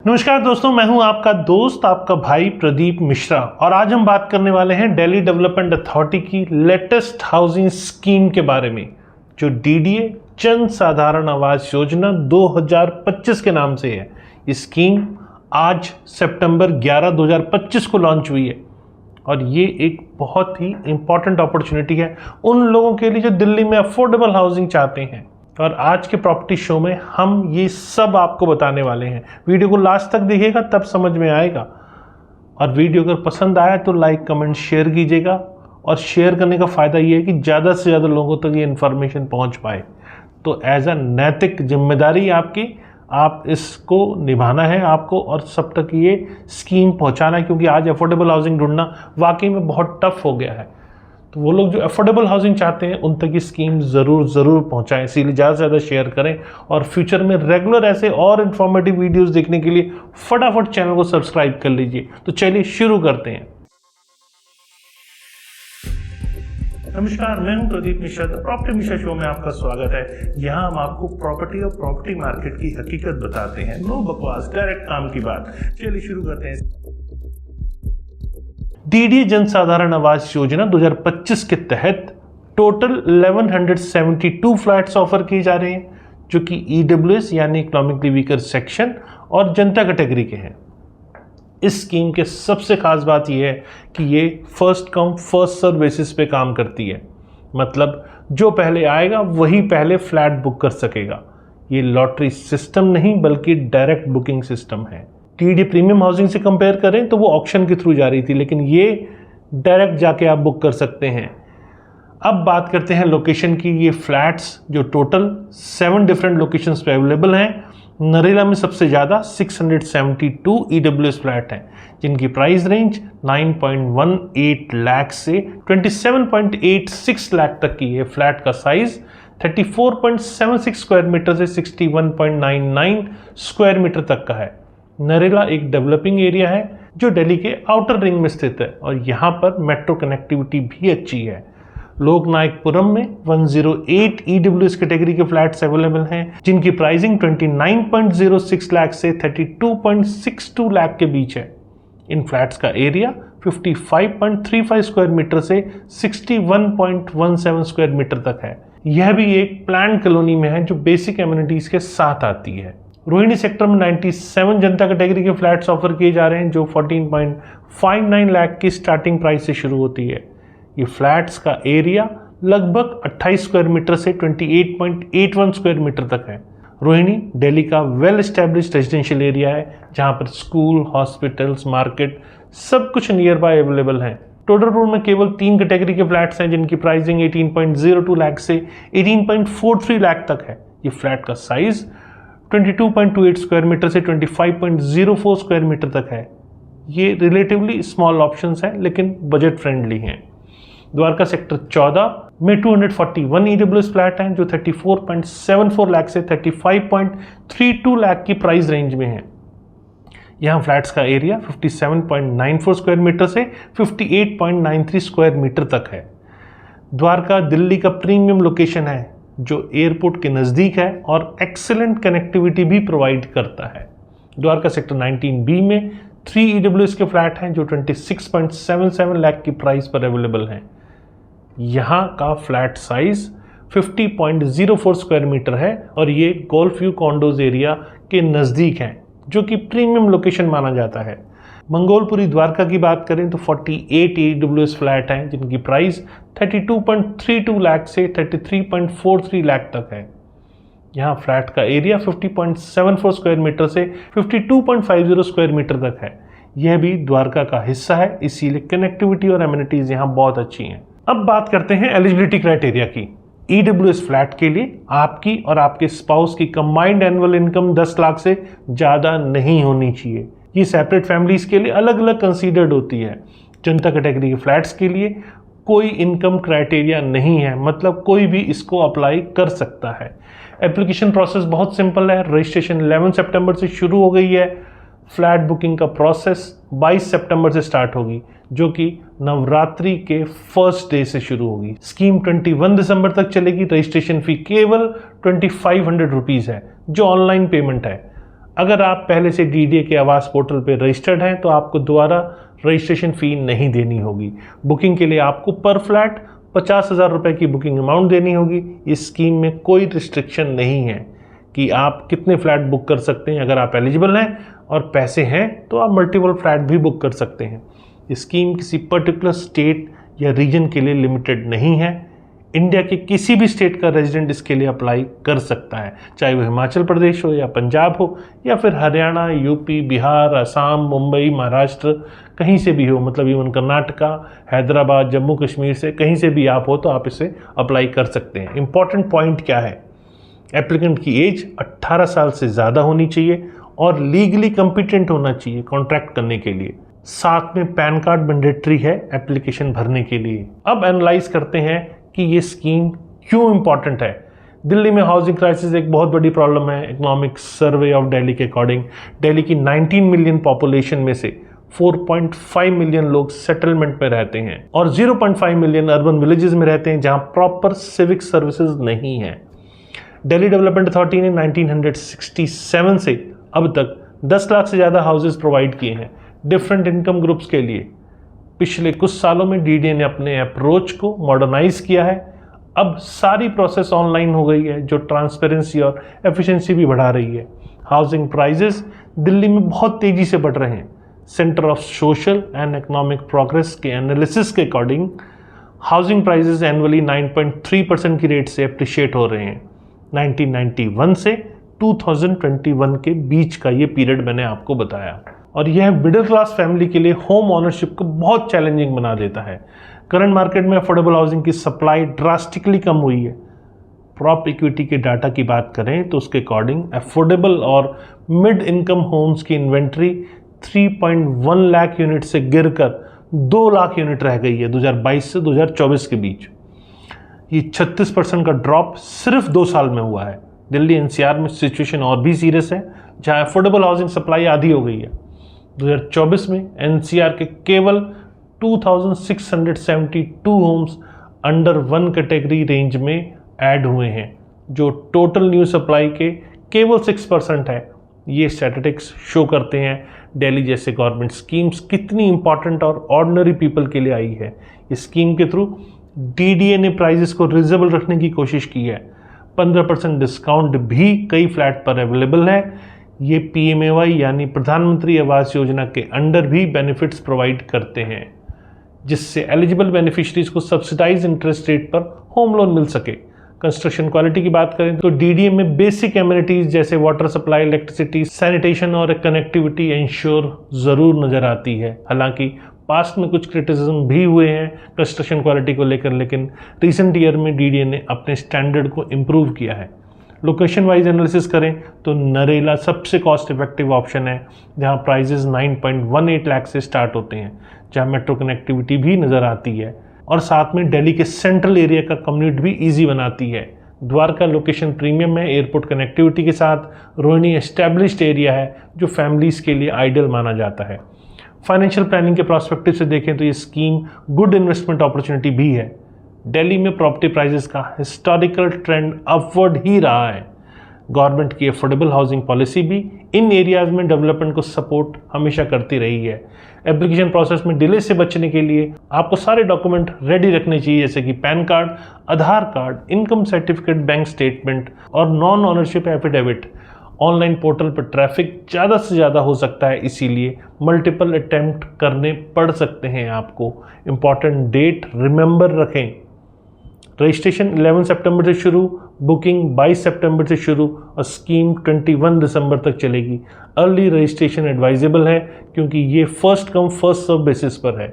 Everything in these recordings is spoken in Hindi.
नमस्कार दोस्तों, मैं हूं आपका दोस्त आपका भाई प्रदीप मिश्रा और आज हम बात करने वाले हैं दिल्ली डेवलपमेंट अथॉरिटी की लेटेस्ट हाउसिंग स्कीम के बारे में, जो डीडीए जन साधारण आवास योजना 2025 के नाम से है। ये स्कीम आज सितंबर 11, 2025 को लॉन्च हुई है और ये एक बहुत ही इंपॉर्टेंट अपॉर्चुनिटी है उन लोगों के लिए जो दिल्ली में अफोर्डेबल हाउसिंग चाहते हैं। और आज के प्रॉपर्टी शो में हम ये सब आपको बताने वाले हैं। वीडियो को लास्ट तक देखिएगा तब समझ में आएगा। और वीडियो अगर पसंद आया तो लाइक कमेंट शेयर कीजिएगा। और शेयर करने का फ़ायदा ये है कि ज़्यादा से ज़्यादा लोगों तक ये इन्फॉर्मेशन पहुंच पाए। तो एज अ नैतिक जिम्मेदारी आपकी, आप इसको निभाना है आपको और सब तक ये स्कीम पहुँचाना है, क्योंकि आज अफोर्डेबल हाउसिंग ढूंढना वाकई में बहुत टफ हो गया है। तो वो लोग जो अफोर्डेबल हाउसिंग चाहते हैं उन तक ये स्कीम ज़रूर पहुंचाएं। इसीलिए ज़्यादा से ज़्यादा शेयर करें और फ्यूचर में रेगुलर ऐसे और इन्फॉर्मेटिव वीडियोस देखने के लिए फटाफट चैनल को सब्सक्राइब कर लीजिए। तो चलिए शुरू करते हैं। नमस्कार, मैं हूं प्रदीप मिश्रा। प्रॉपर्टी मिश्रा शो में आपका स्वागत है। यहाँ हम आपको प्रॉपर्टी और प्रॉपर्टी मार्केट की हकीकत बताते हैं। नो बकवास, डायरेक्ट काम की बात। चलिए शुरू करते हैं। डीडीए जन साधारण आवास योजना 2025 के तहत टोटल 1172 फ्लैट्स ऑफर किए जा रहे हैं, जो कि ईडब्ल्यूएस यानी इकोनॉमिकली वीकर सेक्शन और जनता कैटेगरी के हैं। इस स्कीम के सबसे खास बात यह है कि ये first come first serve basis पे काम करती है। मतलब जो पहले आएगा वही पहले फ्लैट बुक कर सकेगा। ये लॉटरी सिस्टम नहीं बल्कि डायरेक्ट बुकिंग सिस्टम है। डीडीए प्रीमियम हाउसिंग से कंपेयर करें तो वो ऑक्शन के थ्रू जा रही थी, लेकिन ये डायरेक्ट जाके आप बुक कर सकते हैं। अब बात करते हैं लोकेशन की। ये फ्लैट्स जो टोटल 7 डिफरेंट लोकेशंस पे अवेलेबल हैं। नरेला में सबसे ज़्यादा 672 ईडब्ल्यूएस फ्लैट हैं, जिनकी प्राइस रेंज 9.18 लाख से 27.86 लाख तक की है। फ्लैट का साइज 34.76 स्क्वायर मीटर से 61.99 स्क्वायर मीटर तक का है। नरेला एक डेवलपिंग एरिया है जो दिल्ली के आउटर रिंग में स्थित है और यहाँ पर मेट्रो कनेक्टिविटी भी अच्छी है। लोकनायकपुरम में 108 ईडब्ल्यूएस कैटेगरी के फ्लैट्स अवेलेबल हैं, जिनकी प्राइसिंग 29.06 लाख से 32.62 लाख के बीच है। इन फ्लैट्स का एरिया 55.35 स्क्वायर मीटर से 61.17 स्क्वायर मीटर तक है। यह भी एक प्लान्ड कॉलोनी में है जो बेसिक एमिनिटीज के साथ आती है। रोहिणी सेक्टर में 97 जनता कैटेगरी के फ्लैट्स ऑफर किए जा रहे हैं, जो 14.59 लाख की स्टार्टिंग प्राइस से शुरू होती है। ये फ्लैट्स का एरिया लगभग 28 स्क्वायर मीटर से 28.81 स्क्वायर मीटर तक है। रोहिणी दिल्ली का वेल एस्टेब्लिश्ड रेजिडेंशियल एरिया है, जहां पर स्कूल, हॉस्पिटल्स, मार्केट सब कुछ नियर बाय अवेलेबल हैं। टोडरपुर में केवल 3 कैटेगरी के फ्लैट्स हैं, जिनकी प्राइसिंग 18.02 लाख से 18.43 लाख तक है। ये फ्लैट का साइज 22.28 स्क्वायर मीटर से 25.04 स्क्वायर मीटर तक है। ये रिलेटिवली स्मॉल ऑप्शंस हैं लेकिन बजट फ्रेंडली हैं। द्वारका सेक्टर 14 में 241 ईडब्ल्यूएस फ्लैट हैं, जो 34.74 लाख से 35.32 लाख की प्राइस रेंज में है। यहाँ फ्लैट्स का एरिया 57.94 स्क्वायर मीटर से 58.93 स्क्वायर मीटर तक है। द्वारका दिल्ली का प्रीमियम लोकेशन है, जो एयरपोर्ट के नज़दीक है और एक्सेलेंट कनेक्टिविटी भी प्रोवाइड करता है। द्वारका सेक्टर 19B में 3 ईडब्ल्यूएस के फ्लैट हैं, जो 26.77 लाख की प्राइस पर अवेलेबल हैं। यहाँ का फ्लैट साइज 50.04 स्क्वायर मीटर है और ये गोल्फ व्यू कॉन्डोज एरिया के नज़दीक हैं, जो कि प्रीमियम लोकेशन माना जाता है। मंगोलपुरी द्वारका की बात करें तो 48 ईडब्ल्यूएस फ्लैट हैं, जिनकी प्राइस 32.32 लाख से 33.43 लाख तक है। यहाँ फ्लैट का एरिया 50.74 स्क्वायर मीटर से 52.50 स्क्वायर मीटर तक है। यह भी द्वारका का हिस्सा है, इसीलिए कनेक्टिविटी और एमिनिटीज यहाँ बहुत अच्छी हैं। अब बात करते हैं एलिजिबिलिटी क्राइटेरिया की। ईडब्ल्यूएस फ्लैट के लिए आपकी और आपके स्पाउस की कंबाइंड एनुअल इनकम 10 लाख से ज़्यादा नहीं होनी चाहिए। ये सेपरेट फैमिलीज के लिए अलग अलग कंसीडर्ड होती है। जनता कैटेगरी के फ्लैट्स के लिए कोई इनकम क्राइटेरिया नहीं है, मतलब कोई भी इसको अप्लाई कर सकता है। एप्लीकेशन प्रोसेस बहुत सिंपल है। रजिस्ट्रेशन 11 सितंबर से शुरू हो गई है। फ्लैट बुकिंग का प्रोसेस 22 सितंबर से स्टार्ट होगी, जो कि नवरात्रि के फर्स्ट डे से शुरू होगी। स्कीम 21 दिसंबर तक चलेगी। रजिस्ट्रेशन फी केवल 2500 रुपीज़ है, जो ऑनलाइन पेमेंट है। अगर आप पहले से डीडीए के आवास पोर्टल पर रजिस्टर्ड हैं तो आपको दोबारा रजिस्ट्रेशन फ़ी नहीं देनी होगी। बुकिंग के लिए आपको पर फ्लैट 50,000 रुपये की बुकिंग अमाउंट देनी होगी। इस स्कीम में कोई रिस्ट्रिक्शन नहीं है कि आप कितने फ्लैट बुक कर सकते हैं। अगर आप एलिजिबल हैं और पैसे हैं तो आप मल्टीपल फ्लैट भी बुक कर सकते हैं। ये स्कीम किसी पर्टिकुलर स्टेट या रीजन के लिए लिमिटेड नहीं है। इंडिया के किसी भी स्टेट का रेजिडेंट इसके लिए अप्लाई कर सकता है, चाहे वो हिमाचल प्रदेश हो या पंजाब हो या फिर हरियाणा, यूपी, बिहार, असम, मुंबई, महाराष्ट्र, कहीं से भी हो, मतलब इवन कर्नाटका, हैदराबाद, जम्मू कश्मीर से कहीं से भी आप हो तो आप इसे अप्लाई कर सकते हैं। इंपॉर्टेंट पॉइंट क्या है, एप्लीकेंट की एज 18 साल से ज़्यादा होनी चाहिए और लीगली कॉम्पिटेंट होना चाहिए कॉन्ट्रैक्ट करने के लिए। साथ में पैन कार्ड मैंडेटरी है एप्लीकेशन भरने के लिए। अब एनालाइज करते हैं कि ये स्कीम क्यों इंपॉर्टेंट है। दिल्ली में हाउसिंग क्राइसिस एक बहुत बड़ी प्रॉब्लम है। इकोनॉमिक सर्वे ऑफ दिल्ली के अकॉर्डिंग दिल्ली की 19 मिलियन पॉपुलेशन में से 4.5 मिलियन लोग सेटलमेंट में रहते हैं और 0.5 मिलियन अर्बन विलेजेस में रहते हैं जहां प्रॉपर सिविक सर्विसेज नहीं है। दिल्ली डेवलपमेंट अथॉरिटी ने 1967 से अब तक 10 लाख से ज़्यादा हाउसेज प्रोवाइड किए हैं डिफरेंट इनकम ग्रुप्स के लिए। पिछले कुछ सालों में डीडीए ने अपने अप्रोच को मॉडर्नाइज किया है। अब सारी प्रोसेस ऑनलाइन हो गई है जो ट्रांसपेरेंसी और एफिशिएंसी भी बढ़ा रही है। हाउसिंग प्राइजेस दिल्ली में बहुत तेज़ी से बढ़ रहे हैं। Centre of social and economic progress के एनालिसिस के अकॉर्डिंग हाउसिंग प्राइजेस एनुअली 9.3% की रेट से अप्रिशिएट हो रहे हैं। 1991 से 2021 के बीच का ये पीरियड मैंने आपको बताया और यह मिडिल क्लास फैमिली के लिए होम ऑनरशिप को बहुत चैलेंजिंग बना देता है। करंट मार्केट में अफोर्डेबल हाउसिंग की सप्लाई ड्रास्टिकली कम हुई है। प्रॉप इक्विटी के डाटा की बात करें तो उसके अकॉर्डिंग अफोर्डेबल और मिड इनकम होम्स की इन्वेंट्री 3.1 लाख यूनिट से गिरकर 2 लाख यूनिट रह गई है 2022 से 2024 के बीच। ये 36% का ड्रॉप सिर्फ 2 साल में हुआ है। दिल्ली एनसीआर में सिचुएशन और भी सीरियस है जहां अफोर्डेबल हाउसिंग सप्लाई आधी हो गई है। 2024 में एनसीआर के केवल 2672 होम्स अंडर 1 कैटेगरी रेंज में ऐड हुए हैं जो टोटल न्यू सप्लाई के केवल 6% है। ये स्टैटिस्टिक्स शो करते हैं दिल्ली जैसे गवर्नमेंट स्कीम्स कितनी इंपॉर्टेंट और ऑर्डिनरी पीपल के लिए आई है। इस स्कीम के थ्रू डीडीए ने प्राइजेस को रिजनेबल रखने की कोशिश की है। 15% डिस्काउंट भी कई फ्लैट पर अवेलेबल है। ये पीएमएवाई यानी प्रधानमंत्री आवास योजना के अंडर भी बेनिफिट्स प्रोवाइड करते हैं जिससे एलिजिबल बेनिफिशरीज को सब्सिडाइज इंटरेस्ट रेट पर होम लोन मिल सके। कंस्ट्रक्शन क्वालिटी की बात करें तो डीडीए में बेसिक एमिनिटीज जैसे वाटर सप्लाई, इलेक्ट्रिसिटी, सैनिटेशन और कनेक्टिविटी इंश्योर ज़रूर नज़र आती है। हालांकि पास्ट में कुछ क्रिटिसिज्म भी हुए हैं कंस्ट्रक्शन क्वालिटी को लेकर, लेकिन रिसेंट ईयर में डीडीए ने अपने स्टैंडर्ड को इम्प्रूव किया है। लोकेशन वाइज एनालिसिस करें तो नरेला सबसे कॉस्ट इफेक्टिव ऑप्शन है जहां प्राइजेस 9.18 लाख से स्टार्ट होते हैं, जहां मेट्रो कनेक्टिविटी भी नज़र आती है और साथ में दिल्ली के सेंट्रल एरिया का कम्यूट भी इजी बनाती है। द्वारका लोकेशन प्रीमियम है एयरपोर्ट कनेक्टिविटी के साथ। रोहिणी एस्टैब्लिश्ड एरिया है जो फैमिलीज़ के लिए आइडियल माना जाता है। फाइनेंशियल प्लानिंग के प्रोस्पेक्टिव से देखें तो ये स्कीम गुड इन्वेस्टमेंट अपॉर्चुनिटी भी है। दिल्ली में प्रॉपर्टी प्राइसेस का हिस्टोरिकल ट्रेंड अपवर्ड ही रहा है। गवर्नमेंट की अफोर्डेबल हाउसिंग पॉलिसी भी इन एरियाज़ में डेवलपमेंट को सपोर्ट हमेशा करती रही है। एप्लीकेशन प्रोसेस में डिले से बचने के लिए आपको सारे डॉक्यूमेंट रेडी रखने चाहिए जैसे कि PAN card, Aadhaar card, income certificate, bank statement और non ownership affidavit. Online portal पर ट्रैफिक ज़्यादा से ज़्यादा हो सकता है, इसीलिए मल्टीपल अटैम्प्ट करने पड़ सकते हैं आपको। इम्पॉर्टेंट डेट रिमेंबर रखें। रजिस्ट्रेशन 11 सितंबर से शुरू, बुकिंग 22 सितंबर से शुरू और स्कीम 21 दिसंबर तक चलेगी। अर्ली रजिस्ट्रेशन एडवाइजेबल है क्योंकि ये first come first serve basis पर है।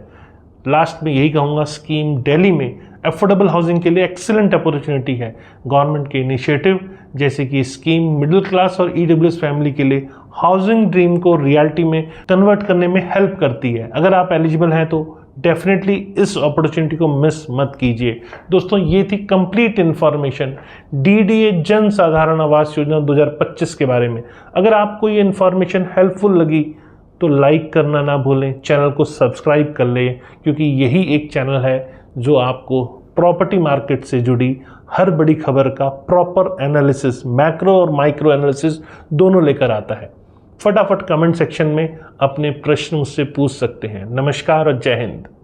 लास्ट में यही कहूँगा, स्कीम दिल्ली में अफोर्डेबल हाउसिंग के लिए एक्सीलेंट अपॉर्चुनिटी है। गवर्नमेंट के इनिशिएटिव जैसे कि स्कीम मिडिल क्लास और ईडब्ल्यूएस फैमिली के लिए हाउसिंग ड्रीम को रियलिटी में कन्वर्ट करने में हेल्प करती है। अगर आप एलिजिबल हैं तो डेफिनेटली इस अपॉर्चुनिटी को मिस मत कीजिए। दोस्तों, ये थी कंप्लीट इन्फॉर्मेशन डीडीए जन साधारण आवास योजना 2025 के बारे में। अगर आपको ये इन्फॉर्मेशन हेल्पफुल लगी तो लाइक करना ना भूलें, चैनल को सब्सक्राइब कर लें क्योंकि यही एक चैनल है जो आपको प्रॉपर्टी मार्केट से जुड़ी हर बड़ी खबर का प्रॉपर एनालिसिस, मैक्रो और माइक्रो एनालिसिस दोनों लेकर आता है। फटाफट कमेंट सेक्शन में अपने प्रश्न मुझसे पूछ सकते हैं। नमस्कार और जय हिंद।